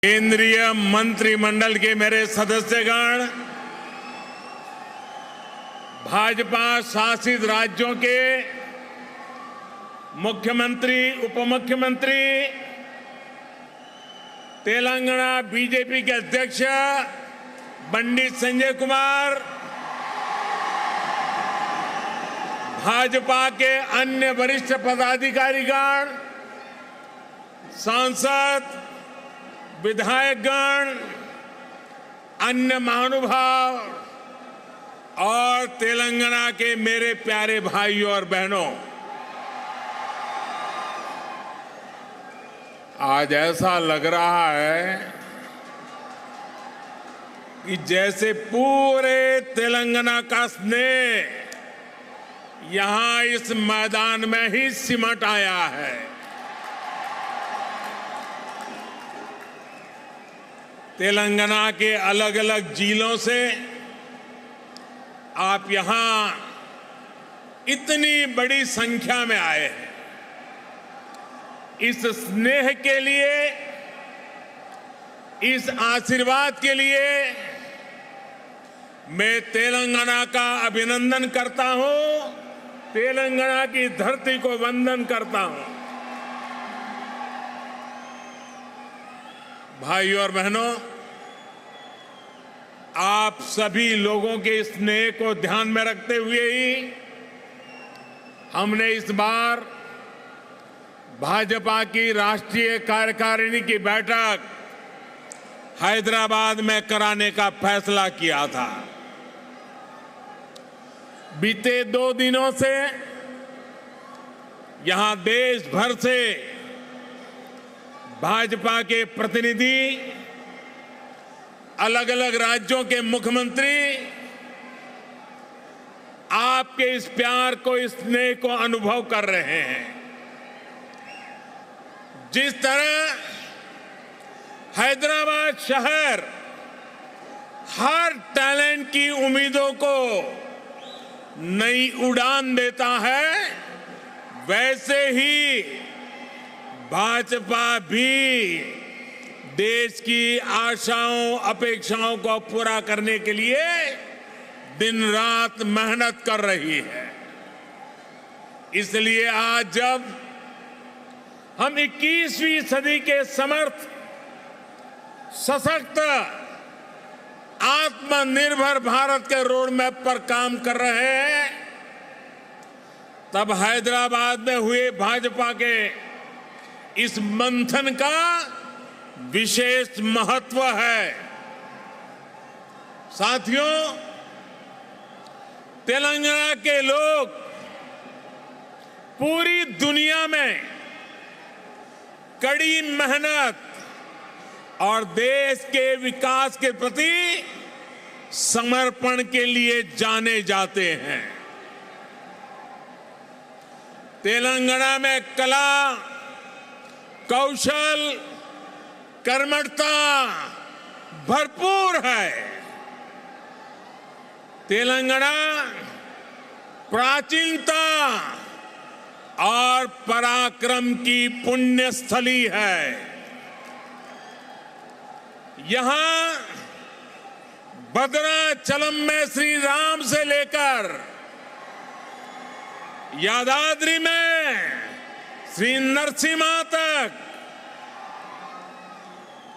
केंद्रीय मंत्रिमंडल के मेरे सदस्यगण, भाजपा शासित राज्यों के मुख्यमंत्री, उपमुख्यमंत्री, तेलंगाना बीजेपी के अध्यक्ष बंडी संजय कुमार, भाजपा के अन्य वरिष्ठ पदाधिकारीगण, सांसद, विधायकगण, अन्य महानुभाव और तेलंगाना के मेरे प्यारे भाइयों और बहनों, आज ऐसा लग रहा है कि जैसे पूरे तेलंगाना का स्नेह यहां इस मैदान में ही सिमट आया है। तेलंगाना के अलग अलग जिलों से आप यहां इतनी बड़ी संख्या में आए हैं। इस स्नेह के लिए, इस आशीर्वाद के लिए मैं तेलंगाना का अभिनंदन करता हूं, तेलंगाना की धरती को वंदन करता हूं। भाइयों और बहनों, आप सभी लोगों के स्नेह को ध्यान में रखते हुए ही हमने इस बार भाजपा की राष्ट्रीय कार्यकारिणी की बैठक हैदराबाद में कराने का फैसला किया था। बीते 2 दिनों से यहां देश भर से भाजपा के प्रतिनिधि, अलग अलग राज्यों के मुख्यमंत्री आपके इस प्यार को, इस स्नेह को अनुभव कर रहे हैं। जिस तरह हैदराबाद शहर हर टैलेंट की उम्मीदों को नई उड़ान देता है, वैसे ही भाजपा भी देश की आशाओं, अपेक्षाओं को पूरा करने के लिए दिन रात मेहनत कर रही है। इसलिए आज जब हम 21वीं सदी के समर्थ, सशक्त, आत्मनिर्भर भारत के रोड मैप पर काम कर रहे हैं, तब हैदराबाद में हुए भाजपा के इस मंथन का विशेष महत्व है। साथियों, तेलंगाना के लोग पूरी दुनिया में कड़ी मेहनत और देश के विकास के प्रति समर्पण के लिए जाने जाते हैं। तेलंगाना में कला, कौशल, कर्मठता भरपूर है। तेलंगाना प्राचीनता और पराक्रम की पुण्य स्थली है। यहां भद्राचलम में श्री राम से लेकर यादाद्री में श्री नरसिम्हा तक,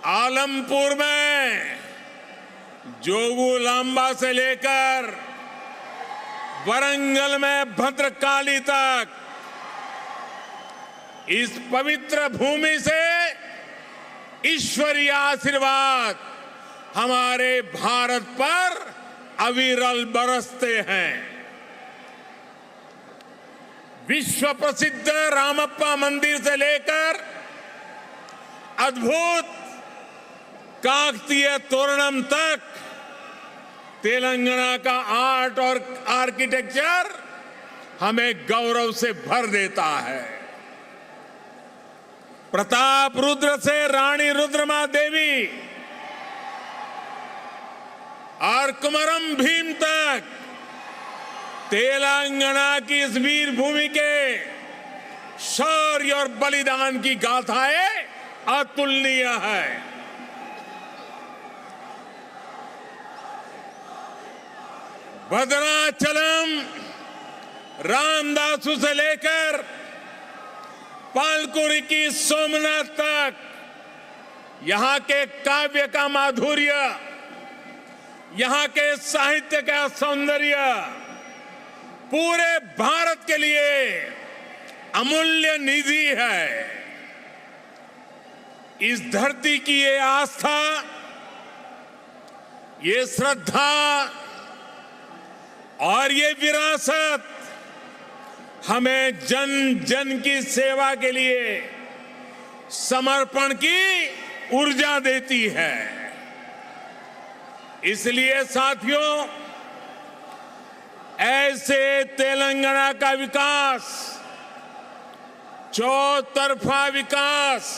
आलमपुर में जोगुलांबा से लेकर वरंगल में भद्रकाली तक, इस पवित्र भूमि से ईश्वरीय आशीर्वाद हमारे भारत पर अविरल बरसते हैं। विश्व प्रसिद्ध रामप्पा मंदिर से लेकर अद्भुत काकतीय तोरणम तक तेलंगाना का आर्ट और आर्किटेक्चर हमें गौरव से भर देता है। प्रताप रुद्र से रानी रुद्रमा देवी और कुमरम भीम तक तेलंगाना की इस वीर भूमि के शौर्य और बलिदान की गाथाएं अतुलनीय है। भद्राचलम, रामदासु से लेकर पालकुरी की सोमनाथ तक यहां के काव्य का माधुर्य, यहां के साहित्य का सौंदर्य पूरे भारत के लिए अमूल्य निधि है। इस धरती की ये आस्था, ये श्रद्धा और ये विरासत हमें जन जन की सेवा के लिए समर्पण की ऊर्जा देती है। इसलिए साथियों, ऐसे तेलंगाना का विकास, चौतरफा विकास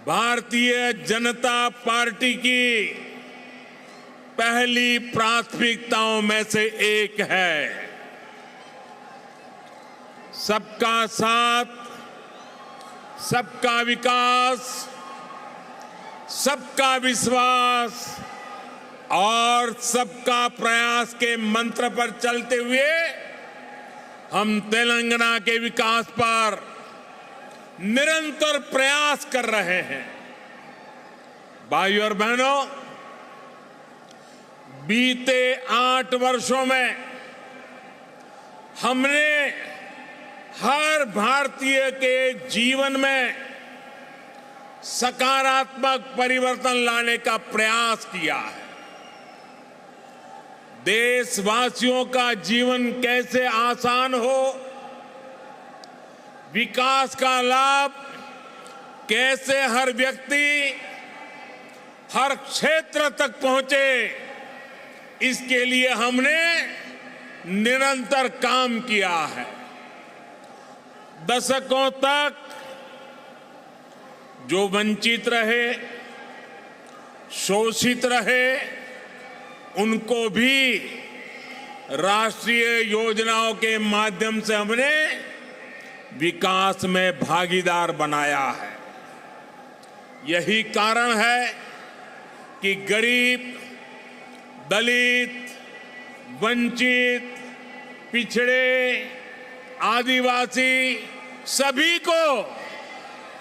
भारतीय जनता पार्टी की पहली प्राथमिकताओं में से एक है। सबका साथ, सबका विकास, सबका विश्वास और सबका प्रयास के मंत्र पर चलते हुए हम तेलंगाना के विकास पर निरंतर प्रयास कर रहे हैं। भाइयों और बहनों, बीते 8 वर्षों में हमने हर भारतीय के जीवन में सकारात्मक परिवर्तन लाने का प्रयास किया है। देशवासियों का जीवन कैसे आसान हो, विकास का लाभ कैसे हर व्यक्ति, हर क्षेत्र तक पहुंचे, इसके लिए हमने निरंतर काम किया है। दशकों तक जो वंचित रहे, शोषित रहे, उनको भी राष्ट्रीय योजनाओं के माध्यम से हमने विकास में भागीदार बनाया है। यही कारण है कि गरीब, दलित, वंचित, पिछड़े, आदिवासी सभी को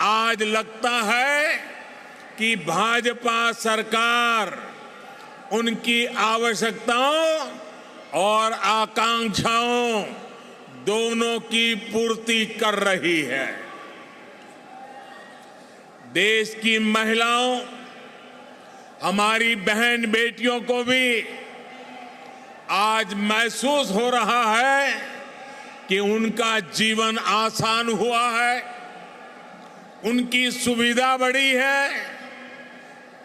आज लगता है कि भाजपा सरकार उनकी आवश्यकताओं और आकांक्षाओं दोनों की पूर्ति कर रही है। देश की महिलाओं, हमारी बहन बेटियों को भी आज महसूस हो रहा है कि उनका जीवन आसान हुआ है, उनकी सुविधा बढ़ी है।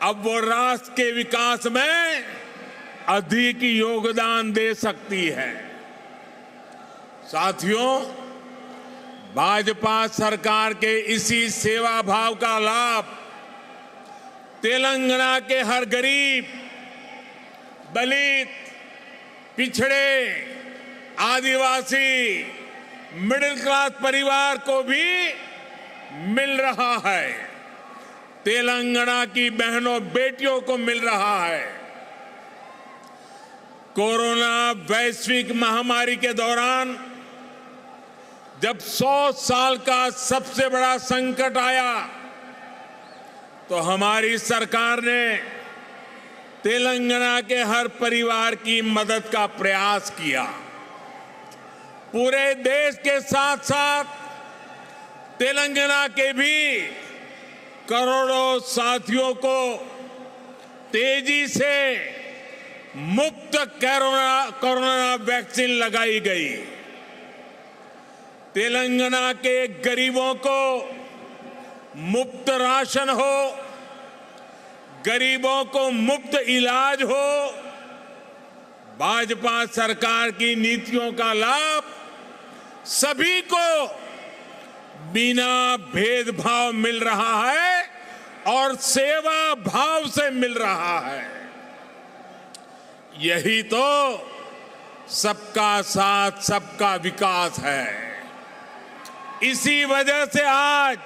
अब वो राष्ट्र के विकास में अधिक योगदान दे सकती है। साथियों, भाजपा सरकार के इसी सेवा भाव का लाभ तेलंगाना के हर गरीब, दलित, पिछड़े, आदिवासी, मिडिल क्लास परिवार को भी मिल रहा है। तेलंगाना की बहनों बेटियों को मिल रहा है। कोरोना वैश्विक महामारी के दौरान जब 100 साल का सबसे बड़ा संकट आया तो हमारी सरकार ने तेलंगाना के हर परिवार की मदद का प्रयास किया। पूरे देश के साथ साथ तेलंगाना के भी करोड़ों साथियों को तेजी से मुफ्त कोरोना वैक्सीन लगाई गई। तेलंगाना के गरीबों को मुफ्त राशन हो, गरीबों को मुफ्त इलाज हो। भाजपा सरकार की नीतियों का लाभ सभी को बिना भेदभाव मिल रहा है और सेवा भाव से मिल रहा है। यही तो सबका साथ, सबका विकास है। इसी वजह से आज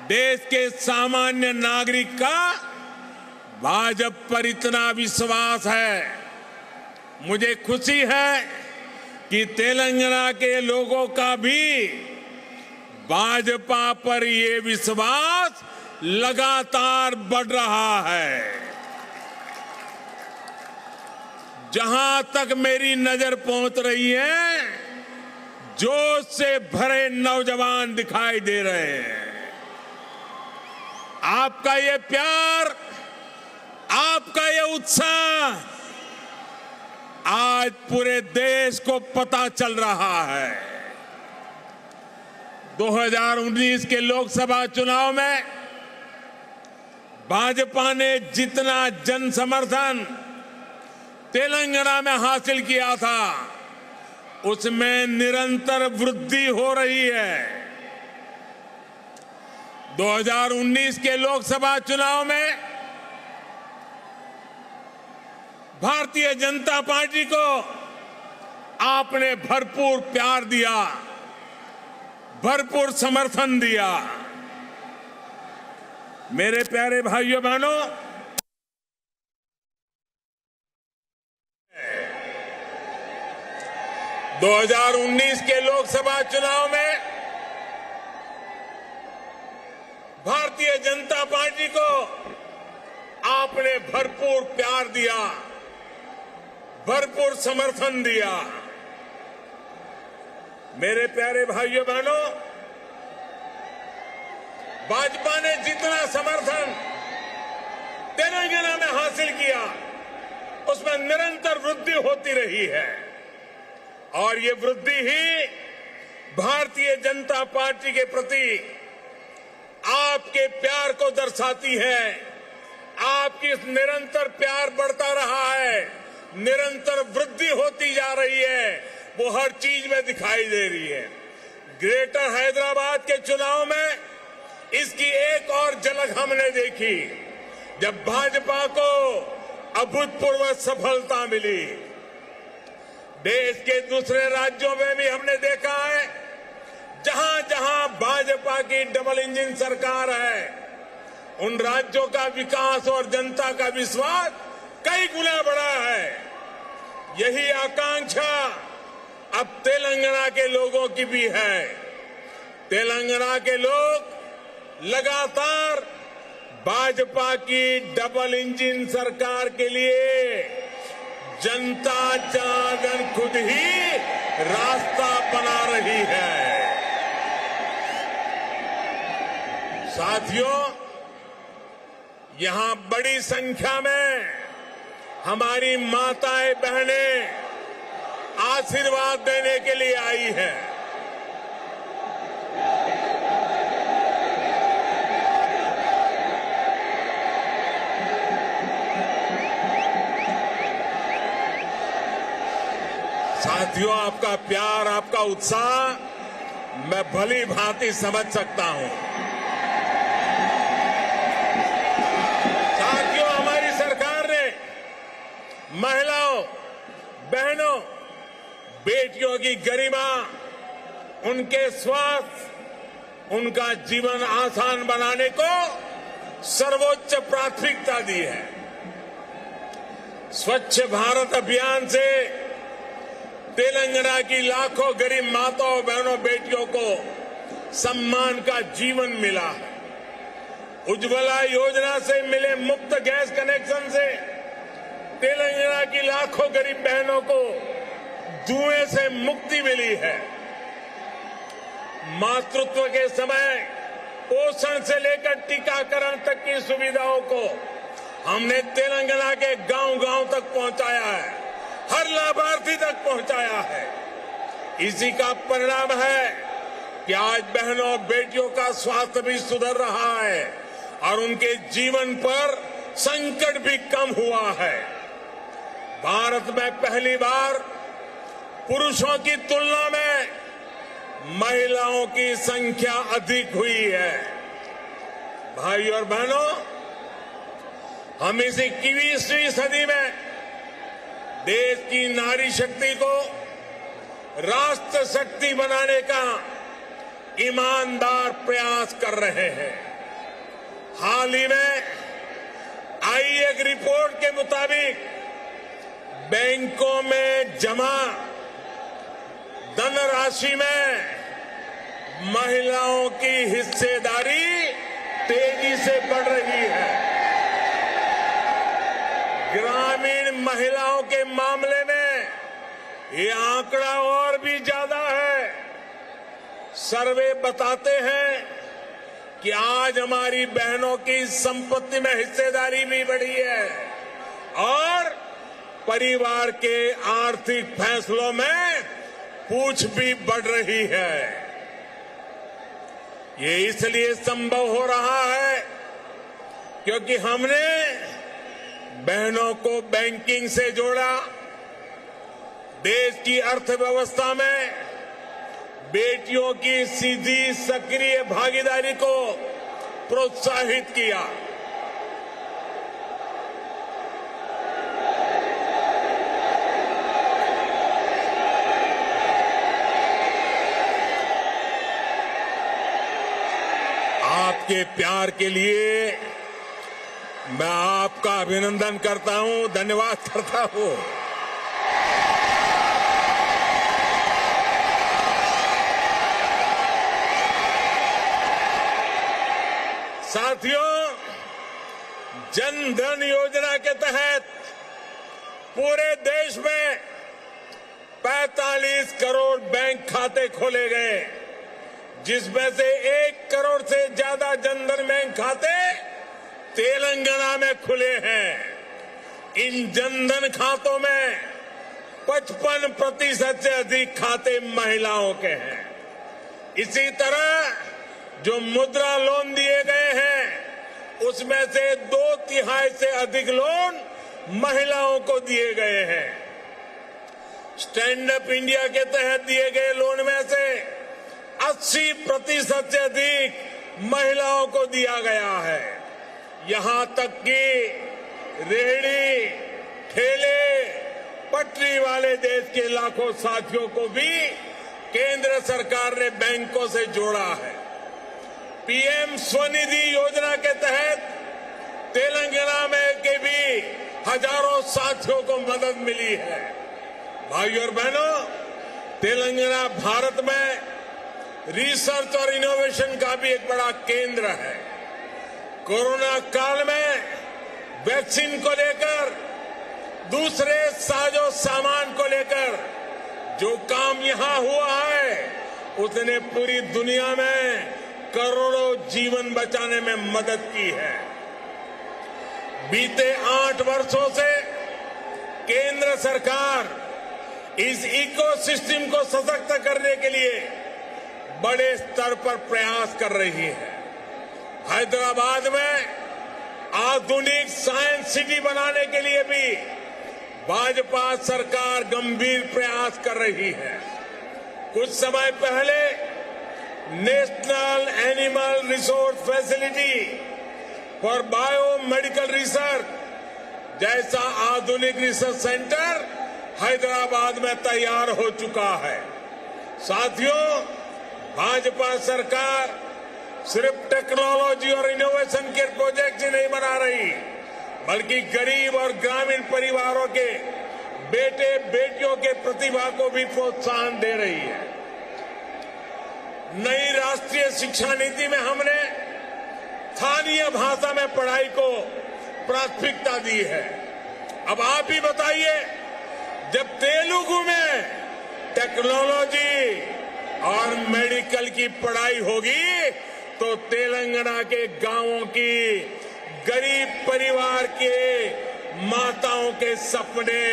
देश के सामान्य नागरिक का भाजपा पर इतना विश्वास है। मुझे खुशी है कि तेलंगाना के लोगों का भी भाजपा पर ये विश्वास लगातार बढ़ रहा है। जहां तक मेरी नजर पहुंच रही है, जोश से भरे नौजवान दिखाई दे रहे हैं। आपका ये प्यार, आपका ये उत्साह आज पूरे देश को पता चल रहा है। 2019 के लोकसभा चुनाव में भाजपा ने जितना जन समर्थन तेलंगाना में हासिल किया था, उसमें निरंतर वृद्धि हो रही है। 2019 के लोकसभा चुनाव में भारतीय जनता पार्टी को आपने भरपूर प्यार दिया, भरपूर समर्थन दिया। मेरे प्यारे भाइयों बहनों, दो 2019 के लोकसभा चुनाव में भारतीय जनता पार्टी को आपने भरपूर प्यार दिया, भरपूर समर्थन दिया। मेरे प्यारे भाइयों बहनों, भाजपा ने जितना समर्थन तेलंगाना में हासिल किया, उसमें निरंतर वृद्धि होती रही है। और ये वृद्धि ही भारतीय जनता पार्टी के प्रति आपके प्यार को दर्शाती है। आपकी इस निरंतर प्यार बढ़ता रहा है, निरंतर वृद्धि होती जा रही है, वो हर चीज में दिखाई दे रही है। ग्रेटर हैदराबाद के चुनाव में इसकी एक और झलक हमने देखी, जब भाजपा को अभूतपूर्व सफलता मिली। देश के दूसरे राज्यों में भी हमने देखा है, जहां जहां भाजपा की डबल इंजन सरकार है, उन राज्यों का विकास और जनता का विश्वास कई गुना बढ़ा है। यही आकांक्षा अब तेलंगाना के लोगों की भी है। तेलंगाना के लोग लगातार भाजपा की डबल इंजन सरकार के लिए जनता जनार्दन खुद ही रास्ता बना रही है। साथियों, यहां बड़ी संख्या में हमारी माताएं बहनें आशीर्वाद देने के लिए आई हैं। साथियों, आपका प्यार, आपका उत्साह मैं भली भांति समझ सकता हूं। साथियों, हमारी सरकार ने महिलाओं, बहनों, बेटियों की गरिमा, उनके स्वास्थ्य, उनका जीवन आसान बनाने को सर्वोच्च प्राथमिकता दी है। स्वच्छ भारत अभियान से तेलंगाना की लाखों गरीब माताओं, बहनों, बेटियों को सम्मान का जीवन मिला है। उज्ज्वला योजना से मिले मुफ्त गैस कनेक्शन से तेलंगाना की लाखों गरीब बहनों को धुएं से मुक्ति मिली है। मातृत्व के समय पोषण से लेकर टीकाकरण तक की सुविधाओं को हमने तेलंगाना के गांव-गांव तक पहुंचाया है, हर लाभार्थी तक पहुंचाया है। इसी का परिणाम है कि आज बहनों, बेटियों का स्वास्थ्य भी सुधर रहा है और उनके जीवन पर संकट भी कम हुआ है। भारत में पहली बार पुरुषों की तुलना में महिलाओं की संख्या अधिक हुई है। भाई और बहनों, हम इस 21वीं सदी में देश की नारी शक्ति को राष्ट्र शक्ति बनाने का ईमानदार प्रयास कर रहे हैं। हाल ही में आई एक रिपोर्ट के मुताबिक बैंकों में जमा धनराशि में महिलाओं की हिस्सेदारी तेजी से बढ़ रही है। ग्रामीण महिलाओं के मामले में ये आंकड़ा और भी ज्यादा है। सर्वे बताते हैं कि आज हमारी बहनों की संपत्ति में हिस्सेदारी भी बढ़ी है और परिवार के आर्थिक फैसलों में पूछ भी बढ़ रही है। ये इसलिए संभव हो रहा है क्योंकि हमने बहनों को बैंकिंग से जोड़ा, देश की अर्थव्यवस्था में बेटियों की सीधी सक्रिय भागीदारी को प्रोत्साहित किया। आपके प्यार के लिए मैं आपका अभिनंदन करता हूं, धन्यवाद करता हूं। साथियों, जन धन योजना के तहत पूरे देश में 45 करोड़ बैंक खाते खोले गए, जिसमें से 1 करोड़ से ज्यादा जनधन बैंक खाते तेलंगाना में खुले हैं। इन जनधन खातों में 55% से अधिक खाते महिलाओं के हैं। इसी तरह जो मुद्रा लोन दिए गए हैं उसमें से 2/3 से अधिक लोन महिलाओं को दिए गए हैं। स्टैंड अप इंडिया के तहत दिए गए लोन में से 80% से अधिक महिलाओं को दिया गया है। यहां तक कि रेहड़ी, ठेले, पटरी वाले देश के लाखों साथियों को भी केंद्र सरकार ने बैंकों से जोड़ा है। पीएम स्वनिधि योजना के तहत तेलंगाना में के भी हजारों साथियों को मदद मिली है। भाइयों और बहनों, तेलंगाना भारत में रिसर्च और इनोवेशन का भी एक बड़ा केंद्र है। कोरोना काल में वैक्सीन को लेकर, दूसरे साजो सामान को लेकर जो काम यहां हुआ है उसने पूरी दुनिया में करोड़ों जीवन बचाने में मदद की है। बीते 8 वर्षों से केंद्र सरकार इस इकोसिस्टम को सशक्त करने के लिए बड़े स्तर पर प्रयास कर रही है। हैदराबाद में आधुनिक साइंस सिटी बनाने के लिए भी भाजपा सरकार गंभीर प्रयास कर रही है। कुछ समय पहले national animal resource facility for biomedical research जैसा आधुनिक रिसर्च सेंटर हैदराबाद में तैयार हो चुका है। साथियों, भाजपा सरकार सिर्फ टेक्नोलॉजी और इनोवेशन के प्रोजेक्ट ही नहीं बना रही, बल्कि गरीब और ग्रामीण परिवारों के बेटे बेटियों के प्रतिभा को भी प्रोत्साहन दे रही है। नई राष्ट्रीय शिक्षा नीति में हमने स्थानीय भाषा में पढ़ाई को प्राथमिकता दी है। अब आप ही बताइए, जब तेलुगु में टेक्नोलॉजी और मेडिकल की पढ़ाई होगी तो तेलंगाना के गांवों की गरीब परिवार के माताओं के सपने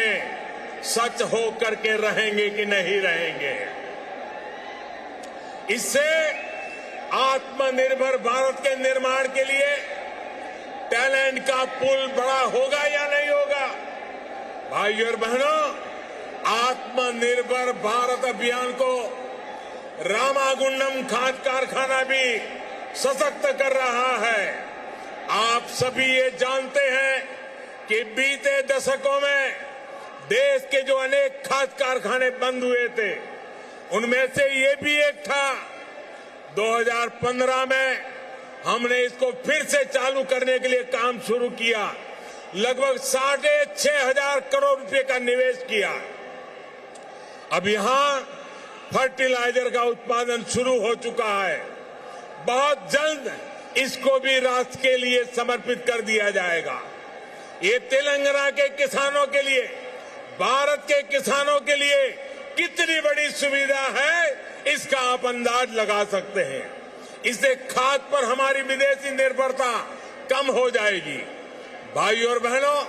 सच हो करके रहेंगे कि नहीं रहेंगे। इससे आत्मनिर्भर भारत के निर्माण के लिए टैलेंट का पुल बड़ा होगा या नहीं होगा? भाइयों और बहनों, आत्मनिर्भर भारत अभियान को रामागुंडम खाद कारखाना भी सशक्त कर रहा है। आप सभी ये जानते हैं कि बीते दशकों में देश के जो अनेक खाद कारखाने बंद हुए थे उनमें से ये भी एक था। 2015 में हमने इसको फिर से चालू करने के लिए काम शुरू किया, लगभग 6,500 करोड़ रुपए का निवेश किया। अब यहां फर्टिलाइजर का उत्पादन शुरू हो चुका है। बहुत जल्द इसको भी राष्ट्र के लिए समर्पित कर दिया जाएगा। ये तेलंगाना के किसानों के लिए, भारत के किसानों के लिए कितनी बड़ी सुविधा है, इसका आप अंदाज लगा सकते हैं। इससे खाद पर हमारी विदेशी निर्भरता कम हो जाएगी। भाइयों और बहनों,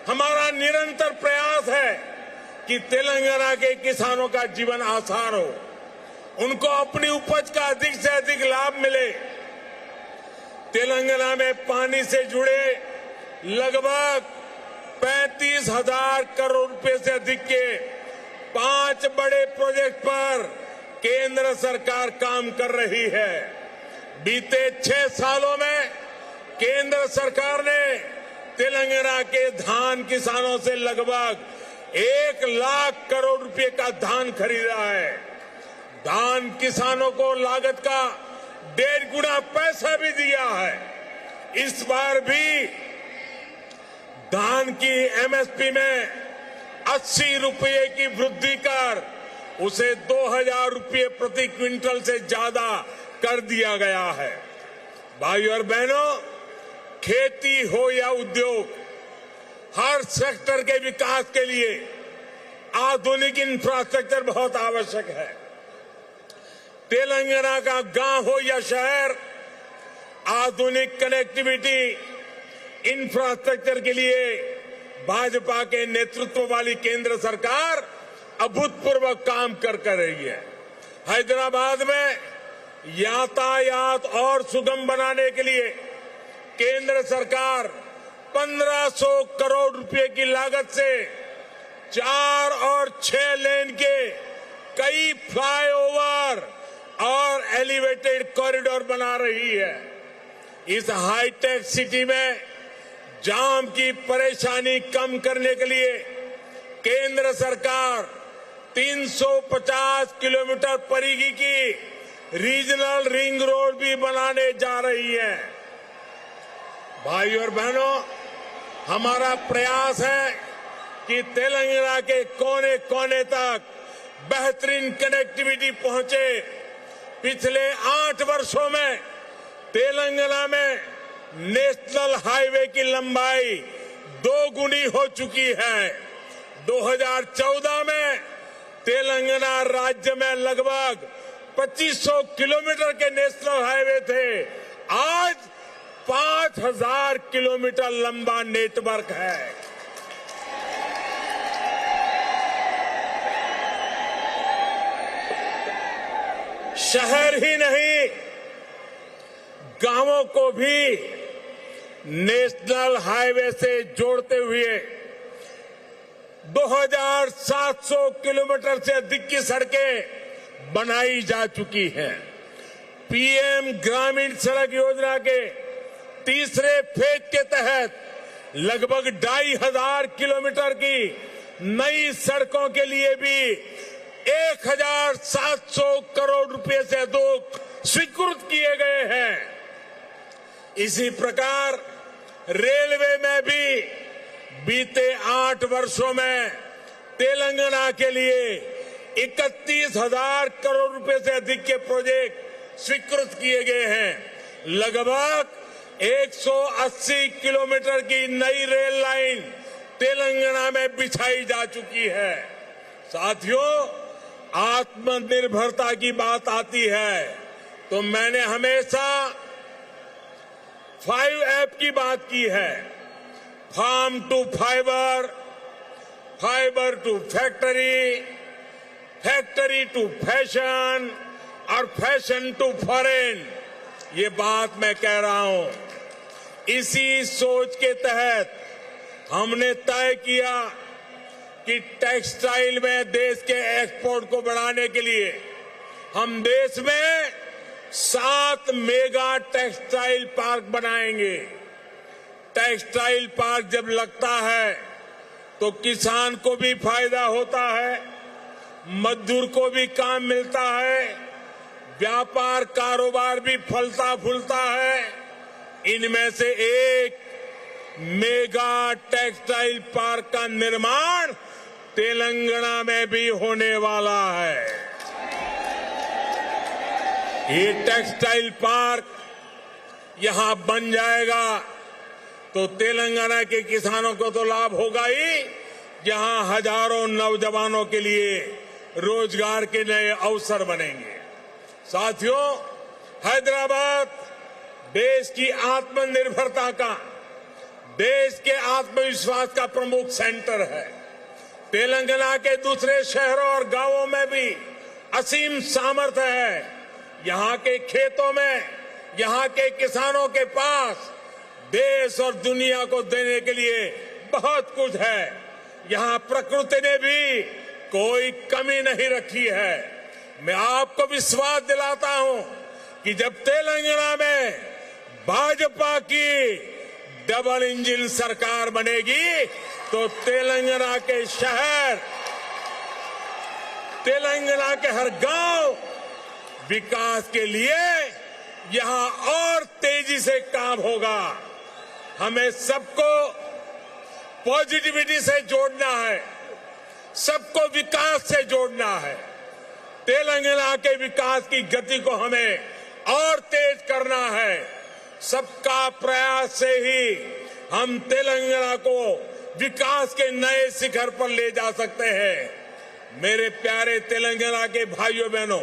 हमारा निरंतर प्रयास है कि तेलंगाना के किसानों का जीवन आसान हो, उनको अपनी उपज का अधिक से अधिक लाभ मिले। तेलंगाना में पानी से जुड़े लगभग 35,000 करोड़ रुपए से अधिक के 5 बड़े प्रोजेक्ट पर केंद्र सरकार काम कर रही है। बीते 6 सालों में केंद्र सरकार ने तेलंगाना के धान किसानों से लगभग 1 लाख करोड़ रुपए का धान खरीदा है। धान किसानों को लागत का 1.5 गुना पैसा भी दिया है। इस बार भी धान की एमएसपी में 80 रुपये की वृद्धि कर उसे 2,000 रुपये प्रति क्विंटल से ज्यादा कर दिया गया है। भाइयों और बहनों, खेती हो या उद्योग, हर सेक्टर के विकास के लिए आधुनिक इंफ्रास्ट्रक्चर बहुत आवश्यक है। तेलंगाना का गांव हो या शहर, आधुनिक कनेक्टिविटी इंफ्रास्ट्रक्चर के लिए भाजपा के नेतृत्व वाली केंद्र सरकार अभूतपूर्व काम कर रही है। हैदराबाद में यातायात और सुगम बनाने के लिए केंद्र सरकार 1,500 करोड़ रुपए की लागत से 4 और 6 लेन के कई फ्लाईओवर और एलिवेटेड कॉरिडोर बना रही है। इस हाईटेक सिटी में जाम की परेशानी कम करने के लिए केंद्र सरकार 350 किलोमीटर परिधि की रीजनल रिंग रोड भी बनाने जा रही है। भाइयों और बहनों, हमारा प्रयास है कि तेलंगाना के कोने कोने तक बेहतरीन कनेक्टिविटी पहुंचे। पिछले 8 वर्षों में तेलंगाना में नेशनल हाईवे की लंबाई 2 गुनी हो चुकी है। 2014 में तेलंगाना राज्य में लगभग 2500 किलोमीटर के नेशनल हाईवे थे। आज 5,000 किलोमीटर लंबा नेटवर्क है। शहर ही नहीं, गांवों को भी नेशनल हाईवे से जोड़ते हुए 2,700 किलोमीटर से अधिक की सड़कें बनाई जा चुकी हैं। पीएम ग्रामीण सड़क योजना के तीसरे फेज के तहत लगभग 2,500 किलोमीटर की नई सड़कों के लिए भी 1,700 करोड़ रुपए से अधिक स्वीकृत किए गए हैं। इसी प्रकार रेलवे में भी बीते 8 वर्षों में तेलंगाना के लिए 31,000 करोड़ रुपए से अधिक के प्रोजेक्ट स्वीकृत किए गए हैं। लगभग 180 किलोमीटर की नई रेल लाइन तेलंगाना में बिछाई जा चुकी है। साथियों, आत्मनिर्भरता की बात आती है तो मैंने हमेशा 5 की बात की है। Farm to fibre, fibre to factory, factory to fashion और फैशन टू फॉरेन। ये बात मैं कह रहा हूं। इसी सोच के तहत हमने तय किया कि टेक्सटाइल में देश के एक्सपोर्ट को बढ़ाने के लिए हम देश में 7 मेगा टेक्सटाइल पार्क बनाएंगे। टेक्सटाइल पार्क जब लगता है तो किसान को भी फायदा होता है, मजदूर को भी काम मिलता है, व्यापार कारोबार भी फलता फूलता है। इनमें से एक मेगा टेक्सटाइल पार्क का निर्माण तेलंगाना में भी होने वाला है। ये टेक्सटाइल पार्क यहां बन जाएगा तो तेलंगाना के किसानों को तो लाभ होगा ही, जहां हजारों नौजवानों के लिए रोजगार के नए अवसर बनेंगे। साथियों, हैदराबाद देश की आत्मनिर्भरता का, देश के आत्मविश्वास का प्रमुख सेंटर है। तेलंगाना के दूसरे शहरों और गांवों में भी असीम सामर्थ्य है। यहां के खेतों में, यहां के किसानों के पास देश और दुनिया को देने के लिए बहुत कुछ है। यहां प्रकृति ने भी कोई कमी नहीं रखी है। मैं आपको विश्वास दिलाता हूं कि जब तेलंगाना में भाजपा की डबल इंजन सरकार बनेगी तो तेलंगाना के शहर, तेलंगाना के हर गांव विकास के लिए यहां और तेजी से काम होगा। हमें सबको पॉजिटिविटी से जोड़ना है, सबको विकास से जोड़ना है। तेलंगाना के विकास की गति को हमें और तेज करना है। सबका प्रयास से ही हम तेलंगाना को विकास के नए शिखर पर ले जा सकते हैं। मेरे प्यारे तेलंगाना के भाइयों बहनों,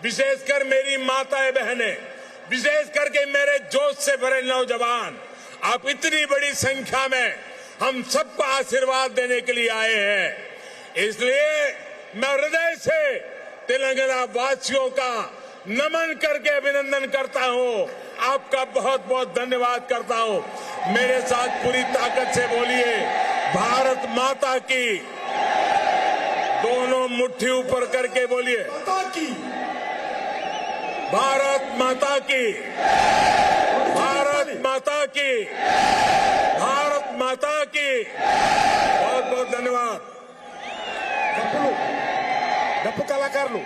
विशेषकर मेरी माताएं बहनें, विशेष करके मेरे जोश से भरे नौजवान, आप इतनी बड़ी संख्या में हम सबको आशीर्वाद देने के लिए आए हैं। इसलिए मैं हृदय से तेलंगाना वासियों का नमन करके अभिनंदन करता हूं। आपका बहुत बहुत धन्यवाद करता हूं। मेरे साथ पूरी ताकत से बोलिए, भारत माता की। दोनों मुट्ठी ऊपर करके बोलिए, भारत माता की, भारत माता की, भारत माता की। बहुत बहुत धन्यवाद। डप्पू कलाकारలు।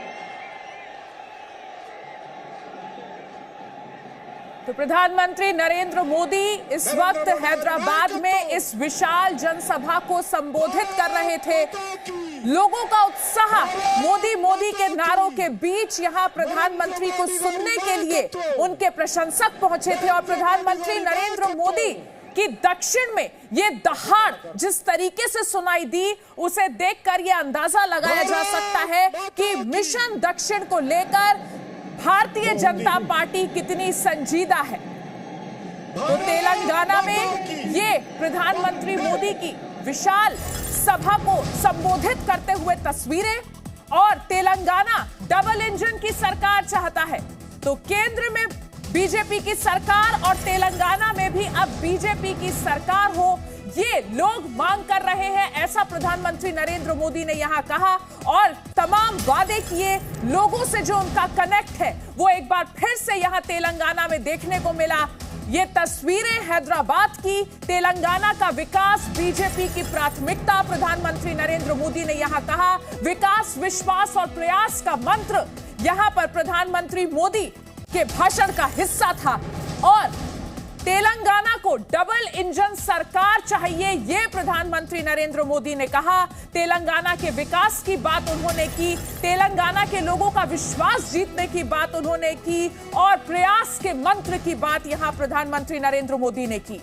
तो प्रधानमंत्री नरेंद्र मोदी इस वक्त हैदराबाद में इस विशाल जनसभा को संबोधित कर रहे थे। लोगों का उत्साह मोदी मोदी के नारों के बीच यहां प्रधानमंत्री को सुनने के लिए उनके प्रशंसक पहुंचे थे। और प्रधानमंत्री नरेंद्र मोदी कि दक्षिण में ये दहाड़ जिस तरीके से सुनाई दी, उसे देखकर यह अंदाजा लगाया जा सकता है कि मिशन दक्षिण को लेकर भारतीय जनता पार्टी कितनी संजीदा है। तो तेलंगाना में ये प्रधानमंत्री मोदी की विशाल सभा को संबोधित करते हुए तस्वीरें, और तेलंगाना डबल इंजन की सरकार चाहता है। तो केंद्र में बीजेपी की सरकार और तेलंगाना में भी अब बीजेपी की सरकार हो, ये लोग मांग कर रहे हैं, ऐसा प्रधानमंत्री नरेंद्र मोदी ने यहां कहा। और तमाम वादे किए, लोगों से जो उनका कनेक्ट है वो एक बार फिर से यहां तेलंगाना में देखने को मिला। ये तस्वीरें हैदराबाद की, तेलंगाना का विकास बीजेपी की प्राथमिकता। प्रधानमंत्री नरेंद्र मोदी ने यहां कहा, विकास, विश्वास और प्रयास का मंत्र यहां पर प्रधानमंत्री मोदी के भाषण का हिस्सा था। और तेलंगाना को डबल इंजन सरकार चाहिए, ये प्रधानमंत्री नरेंद्र मोदी ने कहा। तेलंगाना के विकास की बात उन्होंने की, तेलंगाना के लोगों का विश्वास जीतने की बात उन्होंने की, और प्रयास के मंत्र की बात यहां प्रधानमंत्री नरेंद्र मोदी ने की।